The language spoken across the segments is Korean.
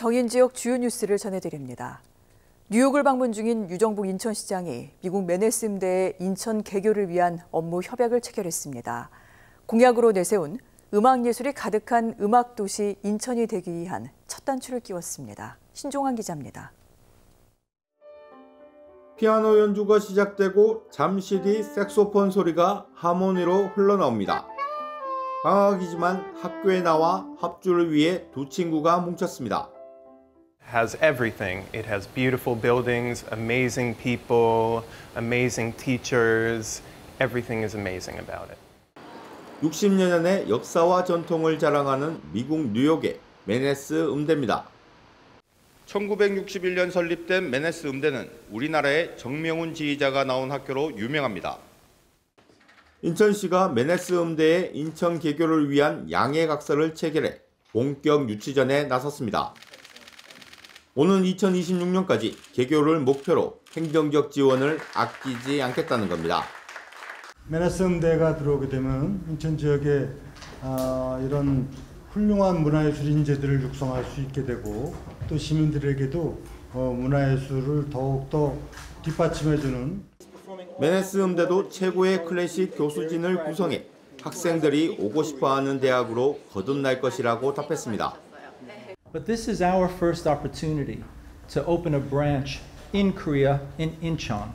경인 지역 주요 뉴스를 전해드립니다. 뉴욕을 방문 중인 유정복 인천시장이 미국 맨해튼 음대의 인천 개교를 위한 업무 협약을 체결했습니다. 공약으로 내세운 음악예술이 가득한 음악도시 인천이 되기 위한 첫 단추를 끼웠습니다. 신종환 기자입니다. 피아노 연주가 시작되고 잠시 뒤 색소폰 소리가 하모니로 흘러나옵니다. 방학이지만 학교에 나와 합주를 위해 두 친구가 뭉쳤습니다. Has everything. It has beautiful buildings, amazing people, amazing teachers. Everything is amazing about it. 60년의 역사와 전통을 자랑하는 미국 뉴욕의 맨해튼 음대입니다. 1961년 설립된 맨해튼 음대는 우리나라의 정명훈 지휘자가 나온 학교로 유명합니다. 인천시가 맨해튼 음대의 인천 개교를 위한 양해각서를 체결해 본격 유치전에 나섰습니다. 오는 2026년까지 개교를 목표로 행정적 지원을 아끼지 않겠다는 겁니다. 맨해튼 음대가 들어오게 되면 인천 지역에 이런 훌륭한 문화예술 인재들을 육성할 수 있게 되고 또 시민들에게도 문화예술을 더욱더 뒷받침해주는 맨해튼 음대도 최고의 클래식 교수진을 구성해 학생들이 오고 싶어하는 대학으로 거듭날 것이라고 답했습니다. But this is our first opportunity to open a branch in Korea, in Incheon,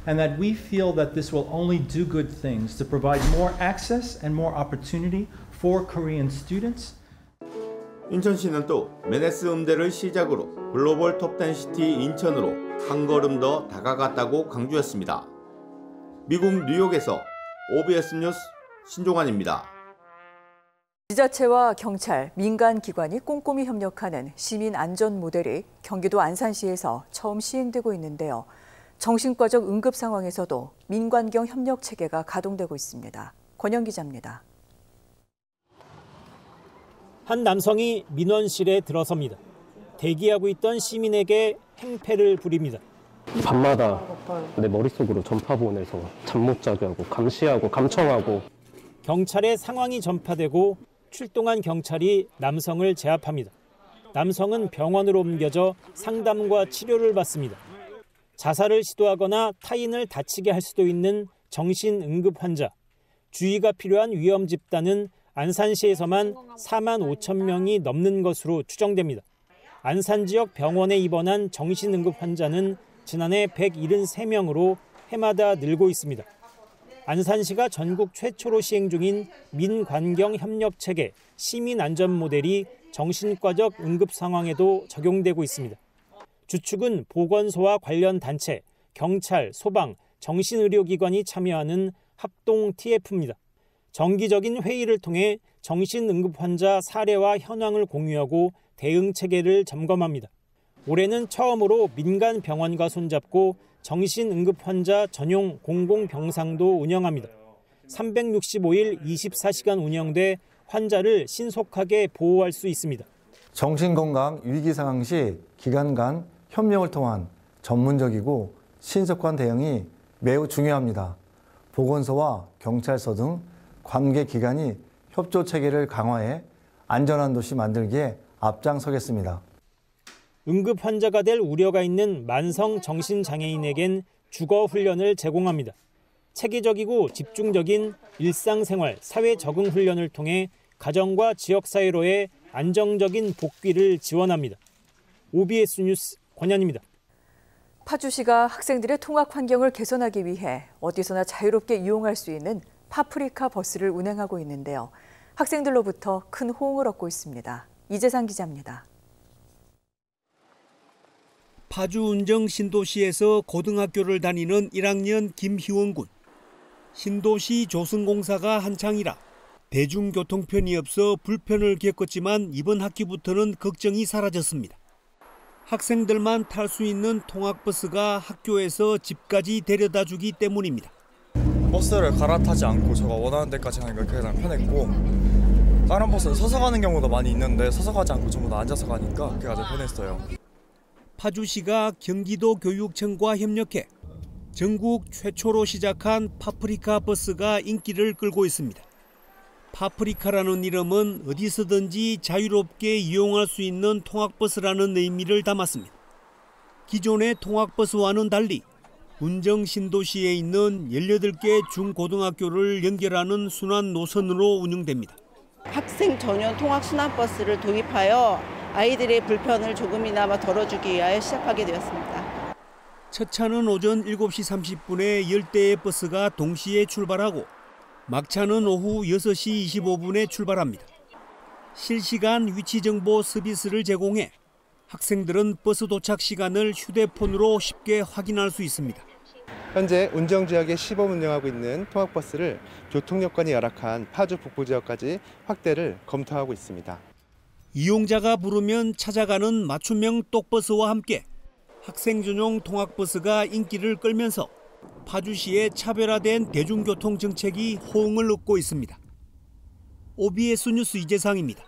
and that we feel that this will only do good things to provide more access and more opportunity for Korean students. 인천시는 또 맨해튼 음대를 시작으로 글로벌 톱10 시티 인천으로 한 걸음 더 다가갔다고 강조했습니다. 미국 뉴욕에서 OBS 뉴스 신종환입니다. 지자체와 경찰, 민간기관이 꼼꼼히 협력하는 시민 안전 모델이 경기도 안산시에서 처음 시행되고 있는데요. 정신과적 응급 상황에서도 민관경 협력 체계가 가동되고 있습니다. 권영 기자입니다. 한 남성이 민원실에 들어섭니다. 대기하고 있던 시민에게 행패를 부립니다. 밤마다 내 머릿속으로 전파 보내서 잠 못 자게 하고 감시하고 감청하고. 경찰의 상황이 전파되고 출동한 경찰이 남성을 제압합니다. 남성은 병원으로 옮겨져 상담과 치료를 받습니다. 자살을 시도하거나 타인을 다치게 할 수도 있는 정신응급 환자, 주의가 필요한 위험 집단은 안산시에서만 4만 5천 명이 넘는 것으로 추정됩니다. 안산 지역 병원에 입원한 정신응급 환자는 지난해 173명으로 해마다 늘고 있습니다. 안산시가 전국 최초로 시행 중인 민관경 협력체계 시민안전 모델이 정신과적 응급 상황에도 적용되고 있습니다. 주축은 보건소와 관련 단체, 경찰, 소방, 정신의료기관이 참여하는 합동 TF입니다. 정기적인 회의를 통해 정신응급 환자 사례와 현황을 공유하고 대응 체계를 점검합니다. 올해는 처음으로 민간 병원과 손잡고 정신응급 환자 전용 공공병상도 운영합니다. 365일 24시간 운영돼 환자를 신속하게 보호할 수 있습니다. 정신건강 위기 상황 시 기관 간 협력을 통한 전문적이고 신속한 대응이 매우 중요합니다. 보건소와 경찰서 등 관계기관이 협조 체계를 강화해 안전한 도시 만들기에 앞장서겠습니다. 응급 환자가 될 우려가 있는 만성 정신장애인에겐 주거 훈련을 제공합니다. 체계적이고 집중적인 일상생활, 사회 적응 훈련을 통해 가정과 지역사회로의 안정적인 복귀를 지원합니다. OBS 뉴스 권현입니다. 파주시가 학생들의 통학 환경을 개선하기 위해 어디서나 자유롭게 이용할 수 있는 파프리카 버스를 운행하고 있는데요. 학생들로부터 큰 호응을 얻고 있습니다. 이재상 기자입니다. 파주 운정 신도시에서 고등학교를 다니는 1학년 김희원 군. 신도시 조성공사가 한창이라 대중교통편이 없어 불편을 겪었지만 이번 학기부터는 걱정이 사라졌습니다. 학생들만 탈 수 있는 통학버스가 학교에서 집까지 데려다 주기 때문입니다. 버스를 갈아타지 않고 제가 원하는 데까지 가니까 가장 편했고, 다른 버스는 서서 가는 경우도 많이 있는데 서서 가지 않고 전부 다 앉아서 가니까 그게 가장 편했어요. 파주시가 경기도 교육청과 협력해 전국 최초로 시작한 파프리카 버스가 인기를 끌고 있습니다. 파프리카라는 이름은 어디서든지 자유롭게 이용할 수 있는 통학버스라는 의미를 담았습니다. 기존의 통학버스와는 달리 운정 신도시에 있는 18개 중고등학교를 연결하는 순환 노선으로 운영됩니다. 학생 전용 통학 순환버스를 도입하여 아이들의 불편을 조금이나마 덜어주기 위하여 시작하게 되었습니다. 첫 차는 오전 7시 30분에 10대의 버스가 동시에 출발하고 막차는 오후 6시 25분에 출발합니다. 실시간 위치 정보 서비스를 제공해 학생들은 버스 도착 시간을 휴대폰으로 쉽게 확인할 수 있습니다. 현재 운정 지역에 시범 운영하고 있는 통학버스를 교통 여건이 열악한 파주 북부 지역까지 확대를 검토하고 있습니다. 이용자가 부르면 찾아가는 맞춤형 똑버스와 함께 학생 전용 통학버스가 인기를 끌면서 파주시의 차별화된 대중교통 정책이 호응을 얻고 있습니다. OBS 뉴스 이재상입니다.